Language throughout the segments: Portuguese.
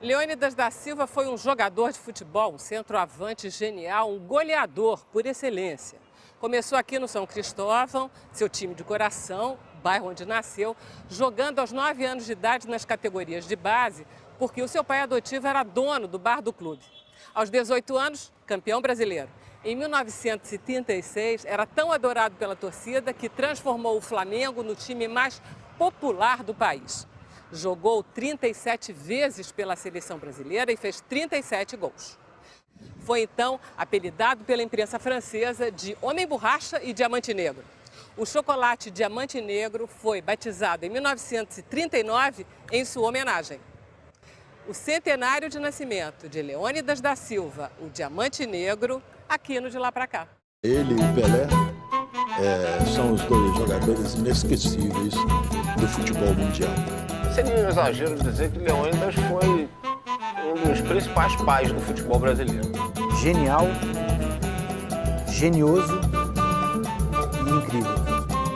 Leônidas da Silva foi um jogador de futebol, um centroavante genial, um goleador por excelência. Começou aqui no São Cristóvão, seu time de coração, bairro onde nasceu, jogando aos 9 anos de idade nas categorias de base, porque o seu pai adotivo era dono do bar do clube. Aos 18 anos, campeão brasileiro. Em 1936, era tão adorado pela torcida que transformou o Flamengo no time mais popular do país. Jogou 37 vezes pela seleção brasileira e fez 37 gols. Foi então apelidado pela imprensa francesa de Homem Borracha e Diamante Negro. O chocolate Diamante Negro foi batizado em 1939 em sua homenagem. O centenário de nascimento de Leônidas da Silva, o Diamante Negro, aqui no De Lá Pra Cá. Ele e o Pelé são os dois jogadores inesquecíveis do futebol mundial. Seria um exagero dizer que Leônidas foi um dos principais pais do futebol brasileiro. Genial, genioso e incrível.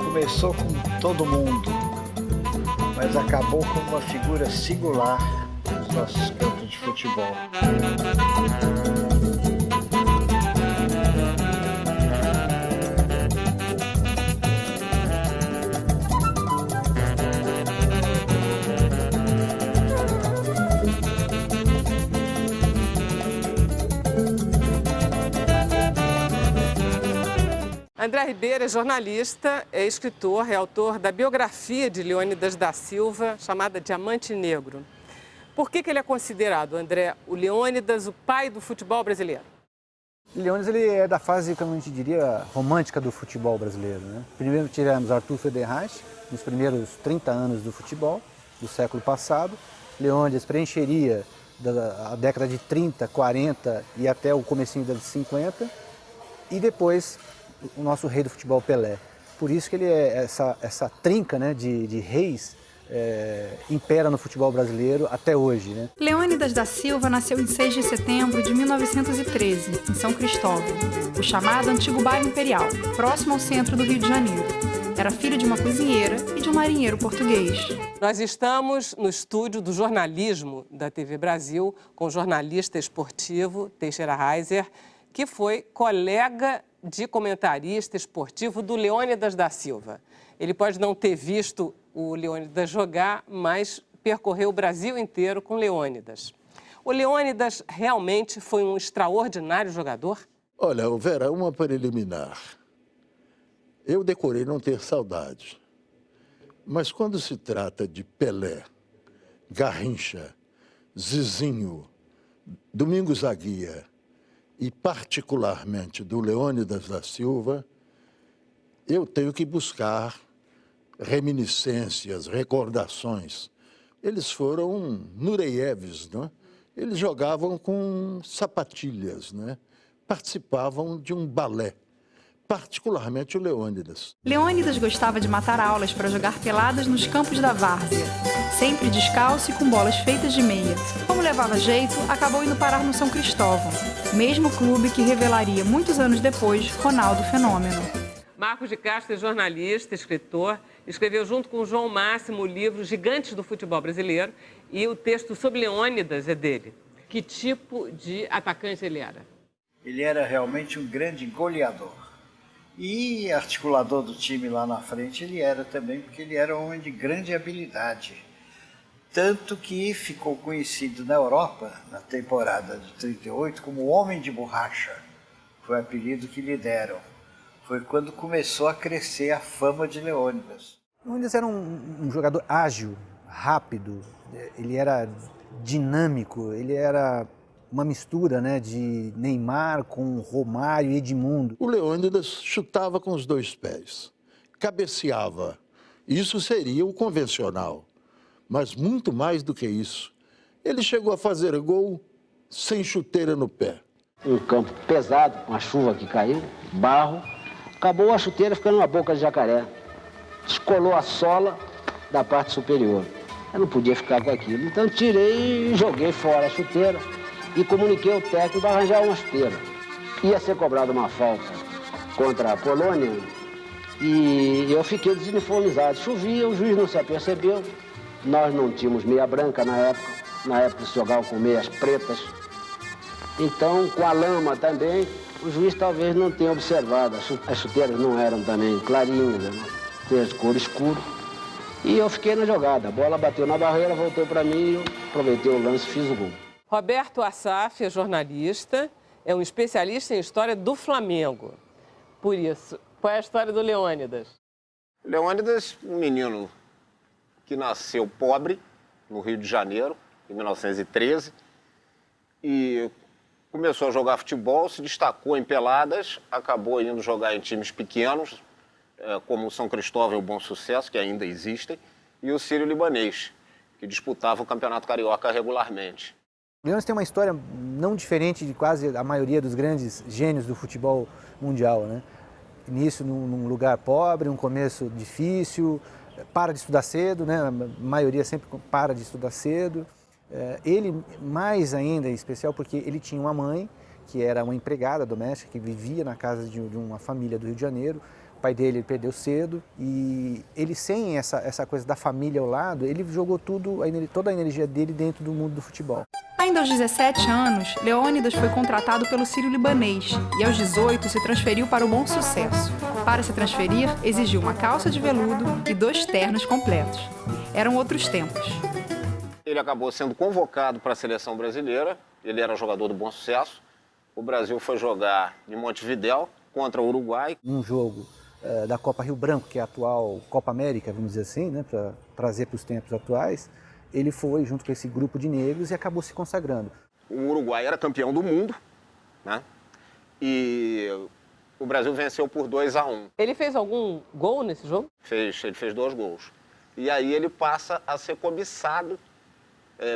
Começou com todo mundo, mas acabou com uma figura singular nos nossos campos de futebol. André Ribeiro é jornalista, é escritor, é autor da biografia de Leônidas da Silva, chamada Diamante Negro. Por que ele é considerado, André, o Leônidas, o pai do futebol brasileiro? Leônidas ele é da fase, como a gente diria, romântica do futebol brasileiro, né? Primeiro tivemos Arthur Friedenreich, nos primeiros 30 anos do futebol, do século passado. Leônidas preencheria a década de 30, 40 e até o comecinho da de 50. E depois o nosso rei do futebol, Pelé. Por isso que ele é essa trinca, né, de reis impera no futebol brasileiro até hoje, né? Leônidas da Silva nasceu em 6 de setembro de 1913, em São Cristóvão, o chamado Antigo Bairro Imperial, próximo ao centro do Rio de Janeiro. Era filho de uma cozinheira e de um marinheiro português. Nós estamos no estúdio do jornalismo da TV Brasil com o jornalista esportivo Teixeira Reiser, que foi colega de comentarista esportivo do Leônidas da Silva. Ele pode não ter visto o Leônidas jogar, mas percorreu o Brasil inteiro com Leônidas. O Leônidas realmente foi um extraordinário jogador? Olha, Vera, uma preliminar. Eu decorei não ter saudade. Mas quando se trata de Pelé, Garrincha, Zizinho, Domingos Aguia e particularmente do Leônidas da Silva, eu tenho que buscar reminiscências, recordações. Eles foram Nureyeves, não é? Eles jogavam com sapatilhas, né? Participavam de um balé, particularmente o Leônidas. Leônidas gostava de matar aulas para jogar peladas nos campos da várzea, sempre descalço e com bolas feitas de meia. Como levava jeito, acabou indo parar no São Cristóvão, mesmo clube que revelaria muitos anos depois Ronaldo Fenômeno. Marcos de Castro é jornalista, escritor, escreveu junto com João Máximo o livro Gigantes do Futebol Brasileiro e o texto sobre Leônidas é dele. Que tipo de atacante ele era? Ele era realmente um grande goleador. E articulador do time lá na frente ele era também, porque ele era um homem de grande habilidade. Tanto que ficou conhecido na Europa, na temporada de 38, como o Homem de Borracha. Foi o apelido que lhe deram. Foi quando começou a crescer a fama de Leônidas. Leônidas era um jogador ágil, rápido, ele era dinâmico, ele era uma mistura, né, de Neymar com Romário e Edmundo. O Leônidas chutava com os dois pés, cabeceava. Isso seria o convencional, mas muito mais do que isso. Ele chegou a fazer gol sem chuteira no pé. Um campo pesado, com a chuva que caiu, barro. Acabou a chuteira ficando na boca de jacaré. Descolou a sola da parte superior. Eu não podia ficar com aquilo. Então tirei e joguei fora a chuteira e comuniquei ao técnico para arranjar uma chuteira. Ia ser cobrada uma falta contra a Polônia e eu fiquei desuniformizado. Chovia, o juiz não se apercebeu. Nós não tínhamos meia branca na época. Na época se jogavam com meias pretas. Então, com a lama também, o juiz talvez não tenha observado. As chuteiras não eram também clarinhas, né? Chuteiras de cor escuro. E eu fiquei na jogada. A bola bateu na barreira, voltou para mim e eu aproveitei o lance e fiz o gol. Roberto Assaf é jornalista, é um especialista em história do Flamengo. Por isso, qual é a história do Leônidas? Leônidas, um menino que nasceu pobre, no Rio de Janeiro, em 1913, e começou a jogar futebol, se destacou em peladas, acabou indo jogar em times pequenos, como o São Cristóvão e o Bom Sucesso, que ainda existem, e o Sírio-Libanês, que disputava o Campeonato Carioca regularmente. O Leônidas tem uma história não diferente de quase a maioria dos grandes gênios do futebol mundial, né? Início num lugar pobre, um começo difícil, para de estudar cedo, né? A maioria sempre para de estudar cedo. Ele, mais ainda, em especial, porque ele tinha uma mãe que era uma empregada doméstica, que vivia na casa de uma família do Rio de Janeiro. O pai dele perdeu cedo e ele, sem essa coisa da família ao lado, ele jogou toda a energia dele dentro do mundo do futebol. Ainda aos 17 anos, Leônidas foi contratado pelo Sírio-Libanês e aos 18 se transferiu para o Bom Sucesso. Para se transferir, exigiu uma calça de veludo e 2 ternos completos. Eram outros tempos. Ele acabou sendo convocado para a seleção brasileira, ele era jogador do Bom Sucesso. O Brasil foi jogar em Montevidéu contra o Uruguai. Um jogo da Copa Rio Branco, que é a atual Copa América, vamos dizer assim, né, para trazer para os tempos atuais, ele foi junto com esse grupo de negros e acabou se consagrando. O Uruguai era campeão do mundo, né? E o Brasil venceu por 2-1. Ele fez algum gol nesse jogo? Ele fez 2 gols. E aí ele passa a ser cobiçado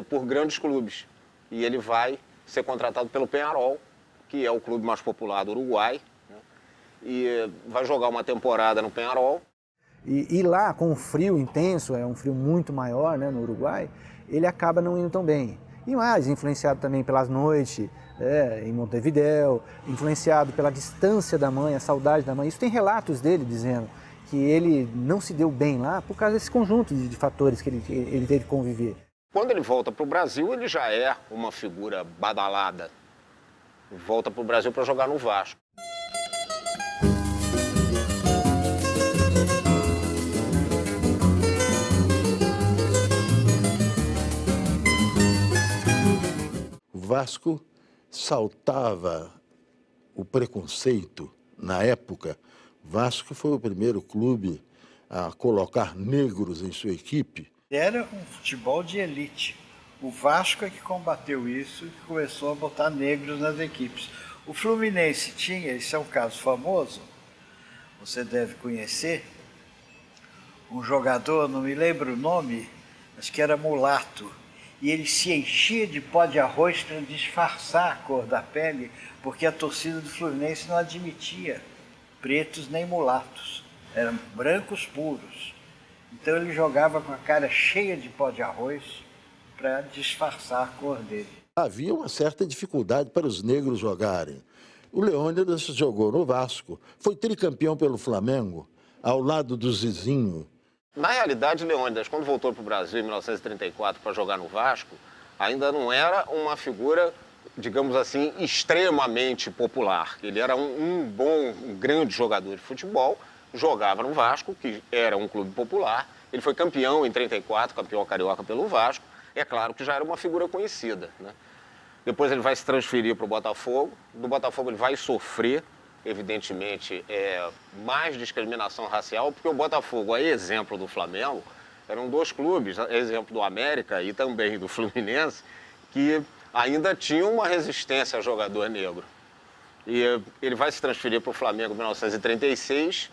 por grandes clubes. E ele vai ser contratado pelo Peñarol, que é o clube mais popular do Uruguai, né? E vai jogar uma temporada no Peñarol. E lá, com o frio intenso, é um frio muito maior, né, no Uruguai, ele acaba não indo tão bem. E mais, influenciado também pelas noites em Montevidéu, influenciado pela distância da mãe, a saudade da mãe. Isso tem relatos dele dizendo que ele não se deu bem lá por causa desse conjunto de fatores que ele teve que conviver. Quando ele volta para o Brasil, ele já é uma figura badalada. Volta para o Brasil para jogar no Vasco. O Vasco saltava o preconceito na época. O Vasco foi o primeiro clube a colocar negros em sua equipe. Era um futebol de elite. O Vasco é que combateu isso e começou a botar negros nas equipes. O Fluminense tinha, esse é um caso famoso, você deve conhecer, um jogador, não me lembro o nome, mas que era mulato. E ele se enchia de pó de arroz para disfarçar a cor da pele, porque a torcida do Fluminense não admitia pretos nem mulatos, eram brancos puros. Então ele jogava com a cara cheia de pó de arroz para disfarçar a cor dele. Havia uma certa dificuldade para os negros jogarem. O Leônidas jogou no Vasco, foi tricampeão pelo Flamengo, ao lado do Zizinho. Na realidade, Leônidas, quando voltou para o Brasil em 1934 para jogar no Vasco, ainda não era uma figura, digamos assim, extremamente popular. Ele era um grande jogador de futebol, jogava no Vasco, que era um clube popular. Ele foi campeão em 34, campeão carioca pelo Vasco. É claro que já era uma figura conhecida, né? Depois ele vai se transferir para o Botafogo. Do Botafogo ele vai sofrer, evidentemente, mais discriminação racial, porque o Botafogo, a exemplo do Flamengo, eram 2 clubes, a exemplo do América e também do Fluminense, que ainda tinham uma resistência a jogador negro. E ele vai se transferir para o Flamengo em 1936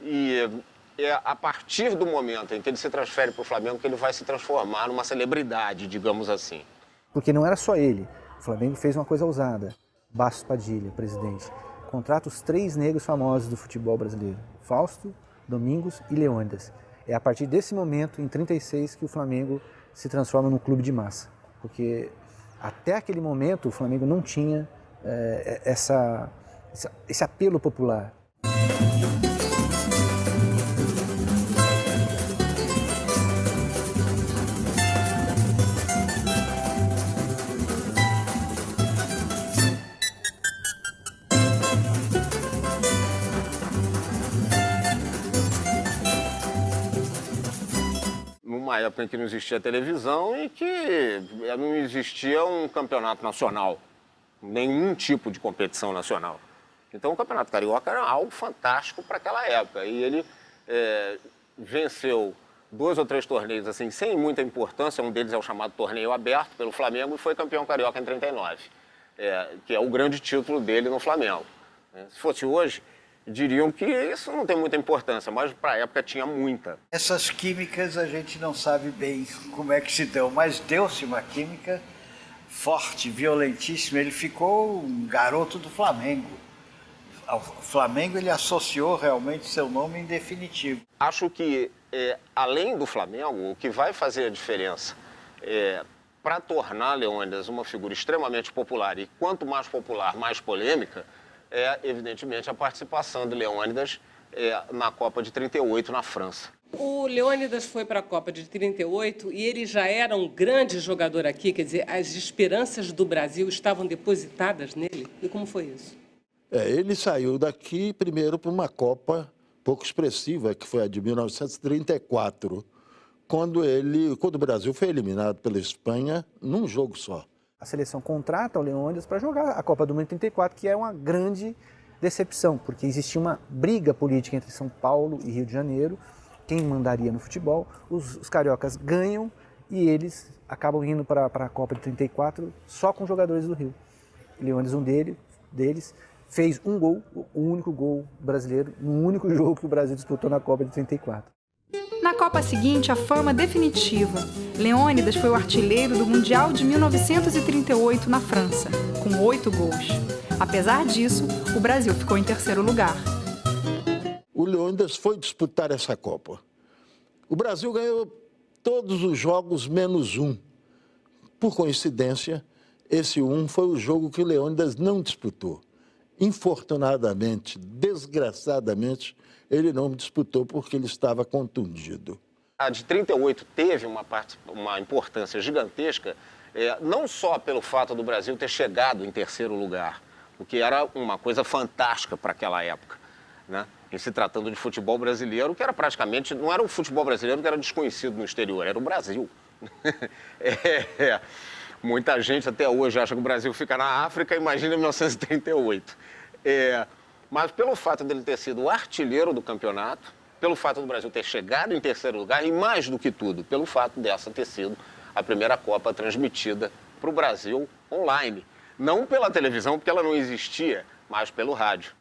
e é a partir do momento em que ele se transfere para o Flamengo que ele vai se transformar numa celebridade, digamos assim. Porque não era só ele. O Flamengo fez uma coisa ousada. Bastos Padilha, presidente, contrata os 3 negros famosos do futebol brasileiro: Fausto, Domingos e Leônidas. É a partir desse momento, em 36, que o Flamengo se transforma num clube de massa. Porque até aquele momento o Flamengo não tinha esse apelo popular. uma época em que não existia televisão e que não existia um campeonato nacional, nenhum tipo de competição nacional. Então o Campeonato Carioca era algo fantástico para aquela época. E ele venceu 2 ou 3 torneios assim, sem muita importância. Um deles é o chamado Torneio Aberto pelo Flamengo e foi campeão carioca em 39, que é o grande título dele no Flamengo. Se fosse hoje, diriam que isso não tem muita importância, mas para a época tinha muita. Essas químicas a gente não sabe bem como é que se deu, mas deu-se uma química forte, violentíssima. Ele ficou um garoto do Flamengo. Ao Flamengo ele associou realmente seu nome em definitivo. Acho que, além do Flamengo, o que vai fazer a diferença para tornar Leônidas uma figura extremamente popular, e quanto mais popular, mais polêmica, evidentemente, a participação de Leônidas na Copa de 38 na França. O Leônidas foi para a Copa de 38 e ele já era um grande jogador aqui, quer dizer, as esperanças do Brasil estavam depositadas nele. E como foi isso? Ele saiu daqui primeiro para uma Copa pouco expressiva, que foi a de 1934, quando o Brasil foi eliminado pela Espanha num jogo só. A seleção contrata o Leônidas para jogar a Copa do Mundo em 34, que é uma grande decepção, porque existia uma briga política entre São Paulo e Rio de Janeiro, quem mandaria no futebol. Os cariocas ganham e eles acabam indo para a Copa de 34 só com jogadores do Rio. Leônidas, um deles, fez um gol, o único gol brasileiro, no único jogo que o Brasil disputou na Copa de 34. Na Copa seguinte, a fama definitiva. Leônidas foi o artilheiro do Mundial de 1938 na França, com 8 gols. Apesar disso, o Brasil ficou em terceiro lugar. O Leônidas foi disputar essa Copa. O Brasil ganhou todos os jogos menos um. Por coincidência, esse um foi o jogo que o Leônidas não disputou. Infortunadamente, desgraçadamente, ele não disputou porque ele estava contundido. A de 38 teve uma importância gigantesca, não só pelo fato do Brasil ter chegado em terceiro lugar, o que era uma coisa fantástica para aquela época, né? Em se tratando de futebol brasileiro, que era praticamente, não era o futebol brasileiro que era desconhecido no exterior, era o Brasil. Muita gente até hoje acha que o Brasil fica na África, imagina 1938. Mas pelo fato dele ter sido o artilheiro do campeonato, pelo fato do Brasil ter chegado em terceiro lugar e, mais do que tudo, pelo fato dessa ter sido a primeira Copa transmitida para o Brasil online. Não pela televisão, porque ela não existia, mas pelo rádio.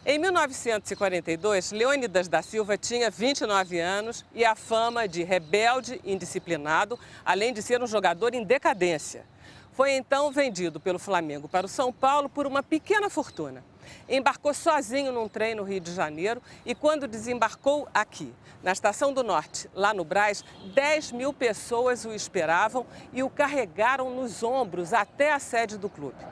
Em 1942, Leônidas da Silva tinha 29 anos e a fama de rebelde, indisciplinado, além de ser um jogador em decadência. Foi então vendido pelo Flamengo para o São Paulo por uma pequena fortuna. Embarcou sozinho num trem no Rio de Janeiro e quando desembarcou aqui, na Estação do Norte, lá no Brás, 10 mil pessoas o esperavam e o carregaram nos ombros até a sede do clube.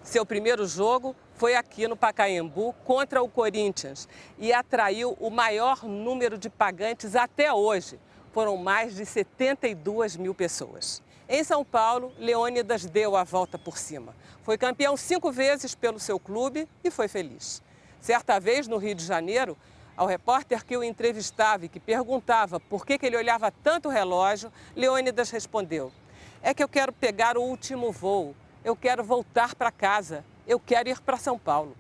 Seu primeiro jogo foi aqui no Pacaembu contra o Corinthians e atraiu o maior número de pagantes até hoje. Foram mais de 72 mil pessoas. Em São Paulo, Leônidas deu a volta por cima. Foi campeão 5 vezes pelo seu clube e foi feliz. Certa vez, no Rio de Janeiro, ao repórter que o entrevistava e que perguntava por que ele olhava tanto o relógio, Leônidas respondeu: "É que eu quero pegar o último voo. Eu quero voltar para casa. Eu quero ir para São Paulo."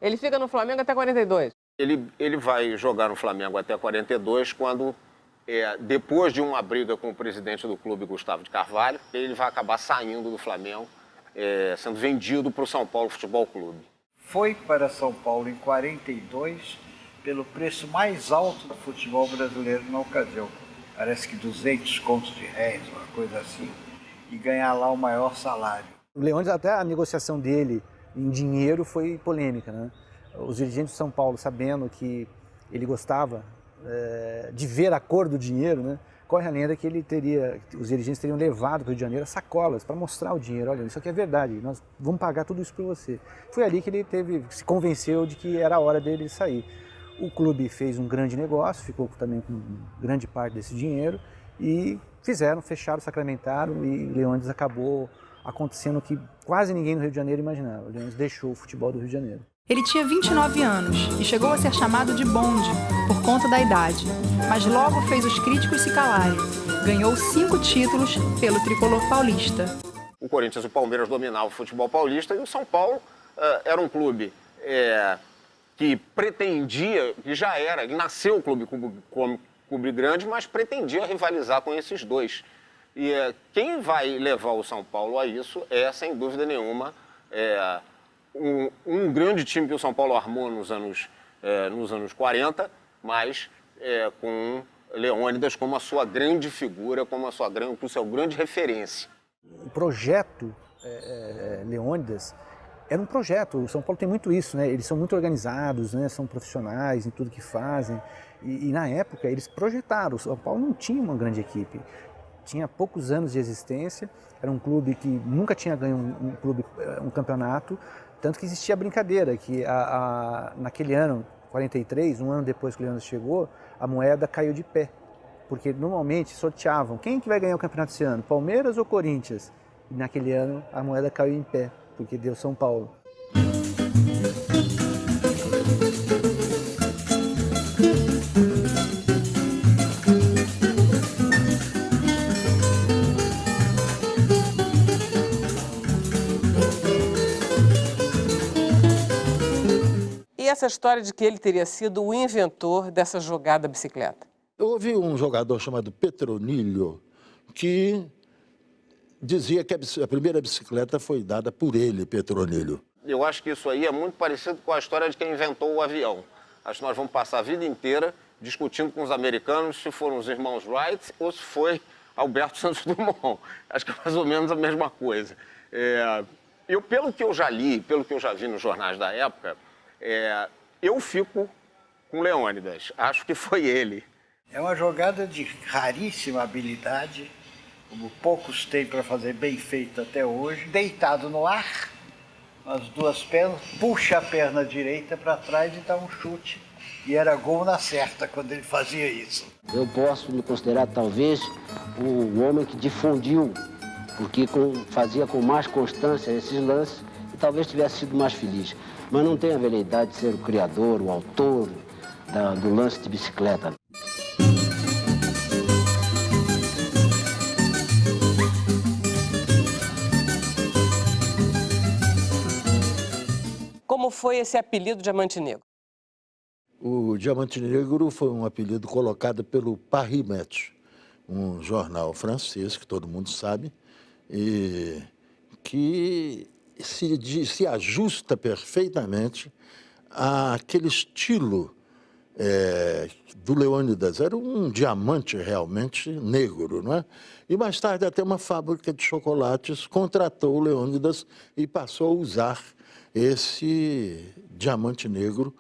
Ele fica no Flamengo até 42. Ele vai jogar no Flamengo até 42, quando, depois de uma briga com o presidente do clube, Gustavo de Carvalho, ele vai acabar saindo do Flamengo, sendo vendido para o São Paulo Futebol Clube. Foi para São Paulo em 42 pelo preço mais alto do futebol brasileiro na ocasião. Parece que 200 contos de réis, uma coisa assim, e ganhar lá o maior salário. O Leônidas, até a negociação dele em dinheiro foi polêmica, né? Os dirigentes de São Paulo, sabendo que ele gostava de ver a cor do dinheiro, né? Corre a lenda que os dirigentes teriam levado para o Rio de Janeiro sacolas para mostrar o dinheiro. Olha, isso aqui é verdade, nós vamos pagar tudo isso para você. Foi ali que ele se convenceu de que era a hora dele sair. O clube fez um grande negócio, ficou também com grande parte desse dinheiro e fecharam, sacramentaram e Leônidas acabou acontecendo o que quase ninguém no Rio de Janeiro imaginava. O Leônidas deixou o futebol do Rio de Janeiro. Ele tinha 29 anos e chegou a ser chamado de bonde por conta da idade, mas logo fez os críticos se calarem. Ganhou 5 títulos pelo tricolor paulista. O Corinthians e o Palmeiras dominavam o futebol paulista e o São Paulo era um clube que pretendia, que já era, que nasceu o clube como clube grande, mas pretendia rivalizar com esses dois. E quem vai levar o São Paulo a isso é, sem dúvida nenhuma, um grande time que o São Paulo armou nos anos 40, mas com Leônidas como a sua grande figura, como o seu grande referência. O projeto Leônidas era um projeto. O São Paulo tem muito isso, né? Eles são muito organizados, né? São profissionais em tudo que fazem. E na época eles projetaram. O São Paulo não tinha uma grande equipe. Tinha poucos anos de existência. Era um clube que nunca tinha ganho um campeonato. Tanto que existia a brincadeira que naquele ano, 43, um ano depois que o Leônidas chegou, a moeda caiu de pé. Porque normalmente sorteavam quem que vai ganhar o campeonato esse ano, Palmeiras ou Corinthians? E naquele ano a moeda caiu em pé, porque deu São Paulo. E essa história de que ele teria sido o inventor dessa jogada bicicleta? Houve um jogador chamado Petronilho que dizia que a primeira bicicleta foi dada por ele, Petronilho. Eu acho que isso aí é muito parecido com a história de quem inventou o avião. Acho que nós vamos passar a vida inteira discutindo com os americanos se foram os irmãos Wright ou se foi Alberto Santos Dumont. Acho que é mais ou menos a mesma coisa. Pelo que eu já li, pelo que eu já vi nos jornais da época, eu fico com Leônidas. Acho que foi ele. É uma jogada de raríssima habilidade, como poucos têm para fazer bem feito até hoje. Deitado no ar, as duas pernas, puxa a perna direita para trás e dá um chute. E era gol na certa quando ele fazia isso. Eu posso me considerar talvez o homem que difundiu, porque fazia com mais constância esses lances e talvez tivesse sido mais feliz. Mas não tem a veleidade de ser o criador, o autor do lance de bicicleta. Como foi esse apelido Diamante Negro? O Diamante Negro foi um apelido colocado pelo Paris Match, um jornal francês que todo mundo sabe, e que se ajusta perfeitamente àquele estilo do Leônidas. Era um diamante realmente negro, não é? E mais tarde até uma fábrica de chocolates contratou o Leônidas e passou a usar esse diamante negro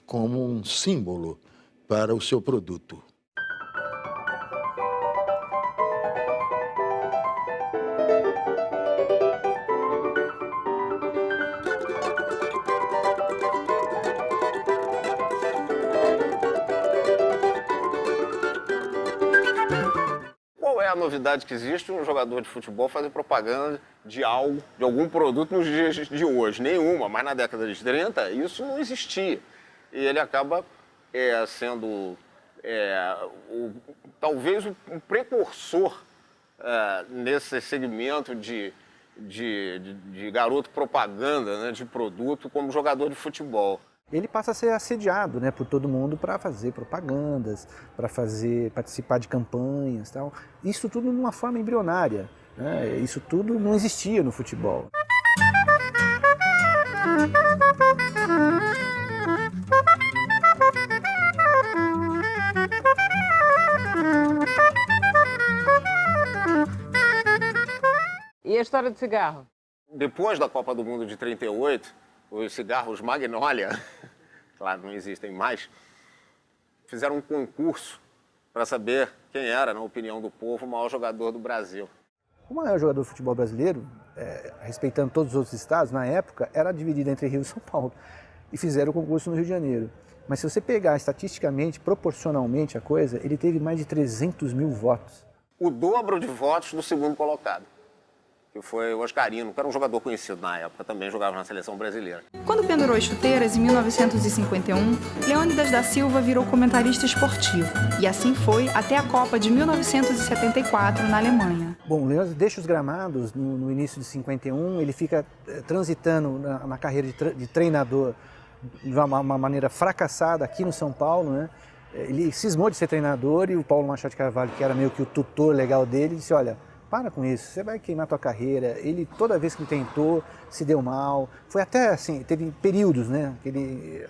como um símbolo para o seu produto. Qual é a novidade que existe um jogador de futebol fazer propaganda de algo, de algum produto nos dias de hoje? Nenhuma, mas na década de 30 isso não existia. E ele acaba sendo talvez um precursor nesse segmento de garoto propaganda, né, de produto, como jogador de futebol. Ele passa a ser assediado, né, por todo mundo para fazer propagandas, para participar de campanhas, tal. Isso tudo numa forma embrionária, né? Isso tudo não existia no futebol. E a história do cigarro? Depois da Copa do Mundo de 38, os cigarros Magnolia, claro, não existem mais, fizeram um concurso para saber quem era, na opinião do povo, o maior jogador do Brasil. O maior jogador do futebol brasileiro, respeitando todos os outros estados, na época, era dividido entre Rio e São Paulo. E fizeram o concurso no Rio de Janeiro. Mas se você pegar estatisticamente, proporcionalmente a coisa, ele teve mais de 300 mil votos. O dobro de votos do segundo colocado, que foi o Oscarino, que era um jogador conhecido na época, também jogava na seleção brasileira. Quando pendurou as chuteiras, em 1951, Leônidas da Silva virou comentarista esportivo. E assim foi até a Copa de 1974, na Alemanha. Bom, o Leônidas deixa os gramados no início de 51, ele fica transitando na carreira de treinador de uma maneira fracassada aqui no São Paulo, né? Ele cismou de ser treinador e o Paulo Machado de Carvalho, que era meio que o tutor legal dele, disse, olha, para com isso, você vai queimar tua carreira. Ele, toda vez que ele tentou, se deu mal. Foi até assim, teve períodos, né?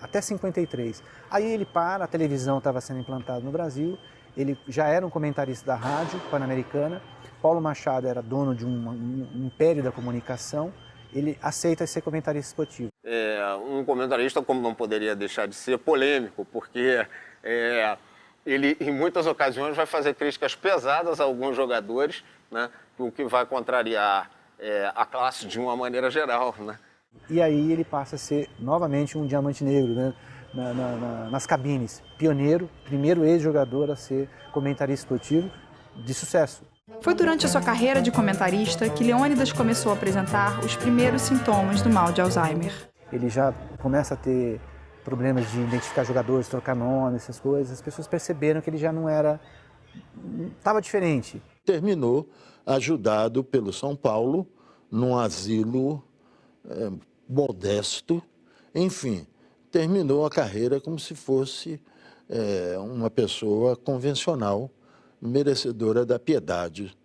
Até 53. Aí ele para, a televisão estava sendo implantada no Brasil, ele já era um comentarista da rádio pan-americana, Paulo Machado era dono de um império da comunicação, ele aceita ser comentarista esportivo. Um comentarista, como não poderia deixar de ser, polêmico, porque ele, em muitas ocasiões, vai fazer críticas pesadas a alguns jogadores, né, o que vai contrariar a classe de uma maneira geral, né? E aí ele passa a ser, novamente, um diamante negro, né, nas cabines. Pioneiro, primeiro ex-jogador a ser comentarista esportivo de sucesso. Foi durante a sua carreira de comentarista que Leônidas começou a apresentar os primeiros sintomas do mal de Alzheimer. Ele já começa a ter problemas de identificar jogadores, trocar nome, essas coisas. As pessoas perceberam que ele já não era... estava diferente. Terminou ajudado pelo São Paulo, num asilo modesto. Enfim, terminou a carreira como se fosse uma pessoa convencional, merecedora da piedade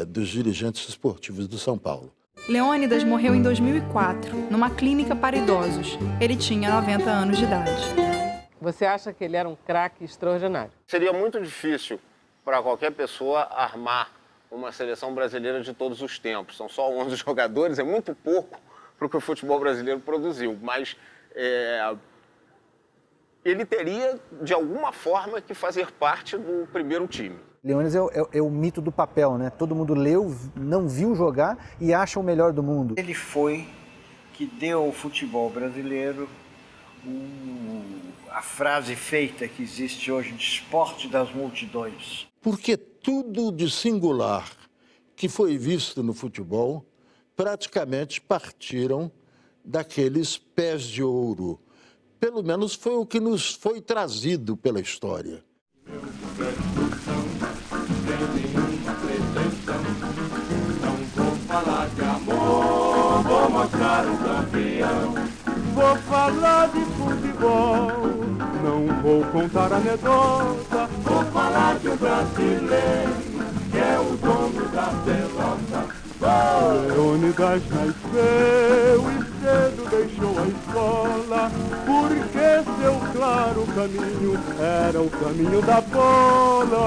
dos dirigentes esportivos do São Paulo. Leônidas morreu em 2004, numa clínica para idosos. Ele tinha 90 anos de idade. Você acha que ele era um craque extraordinário? Seria muito difícil para qualquer pessoa armar uma seleção brasileira de todos os tempos. São só 11 jogadores, é muito pouco para o que o futebol brasileiro produziu, mas ele teria, de alguma forma, que fazer parte do primeiro time. Leônidas é o mito do papel, né? Todo mundo leu, não viu jogar e acha o melhor do mundo. Ele foi que deu ao futebol brasileiro a frase feita que existe hoje de esporte das multidões. Porque tudo de singular que foi visto no futebol praticamente partiram daqueles pés de ouro. Pelo menos foi o que nos foi trazido pela história. Não vou falar de amor, vou mostrar um campeão. Vou falar de futebol, não vou contar anedota. Vou falar de um brasileiro, que é o dono da pelota. Leônidas nasceu e cedo deixou a escola, porque seu claro caminho era o caminho da bola.